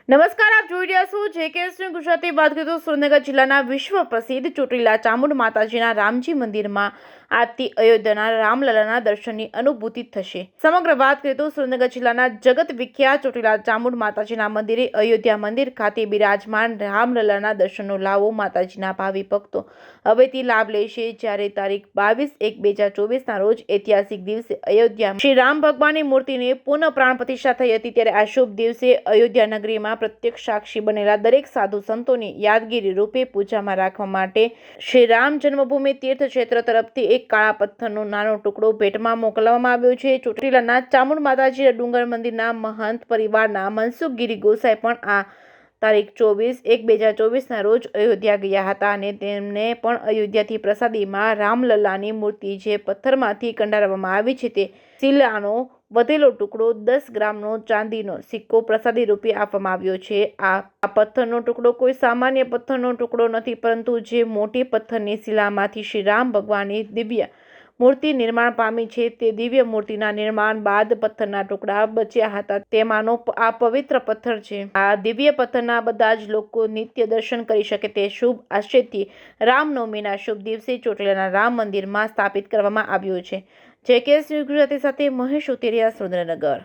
નમસ્કાર, આપ જોઈ રહ્યા છો જેકેએસની ગુજરાતી વાત કરીએ તો સુરેન્દ્રનગર જિલ્લાના વિશ્વ પ્રસિદ્ધ ચોટીલા ચામુંડ માતાજીના રામજી મંદિરમાં આજથી અયોધ્યાના રામલલાના દર્શનની અનુભૂતિ થશે. સમગ્ર વાત કરીએ તો સુરેન્દ્રનગર જિલ્લાના જગત વિખ્યાત ચોટીલા ચામુંડ માતાજીના મંદિરે અયોધ્યા મંદિર ખાતે બિરાજમાન રામલલાના દર્શનનો લાવો માતાજીના ભાવિ ભક્તો હવેથી લાભ લેશે. જ્યારે તારીખ 22/1/2024ના રોજ ઐતિહાસિક દિવસે અયોધ્યામાં શ્રી રામ ભગવાનની મૂર્તિને પુનઃ પ્રાણ પ્રતિષ્ઠા થઈ હતી. ત્યારે આ શુભ દિવસે અયોધ્યા નગરીમાં પ્રત્યક્ષ સાક્ષી બનેલા દરેક સાધુ સંતોની યાદગીરી રૂપે પૂજામાં રાખવા માટે શ્રી રામ જન્મભૂમિ તીર્થ ક્ષેત્ર તરફથી એક કાળા પથ્થરનો નાનો ટુકડો ભેટમાં મોકલવામાં આવ્યો છે. ચોટીલાના ચામુંડ માતાજી ડુંગર મંદિરના મહંત પરિવારના મનસુખ ગિરી ગોસાઈ પણ આ તારીખ 24/1/2024ના રોજ અયોધ્યા ગયા હતા અને તેમને પણ અયોધ્યાથી પ્રસાદીમાં રામલલ્લાની મૂર્તિ જે પથ્થરમાંથી કંડારવામાં આવી છે તે શિલાનો વધેલો ટુકડો 10 ગ્રામનો ચાંદીનો સિક્કો પ્રસાદી રૂપે આપવામાં આવ્યો છે. આ પથ્થરનો ટુકડો કોઈ સામાન્ય પથ્થરનો ટુકડો નથી, પરંતુ જે મોટી પથ્થરની શિલામાંથી શ્રી રામ ભગવાનની દિવ્ય મૂર્તિ નિર્માણ પામી છે. તે દિવ્ય મૂર્તિના નિર્માણ બાદ પથ્થરના ટુકડા બચ્યા હતા, તેમાંનો આ પવિત્ર પથ્થર છે. આ દિવ્ય પથ્થરના બધા જ લોકો નિત્ય દર્શન કરી શકે તે શુભ આશયથી રામનવમીના શુભ દિવસે ચોટીલાના રામ મંદિરમાં સ્થાપિત કરવામાં આવ્યો છે. જેકેએસ ન્યૂઝ ગુજરાતી સાથે મહેશ ઉતેરિયા, સુરેન્દ્રનગર.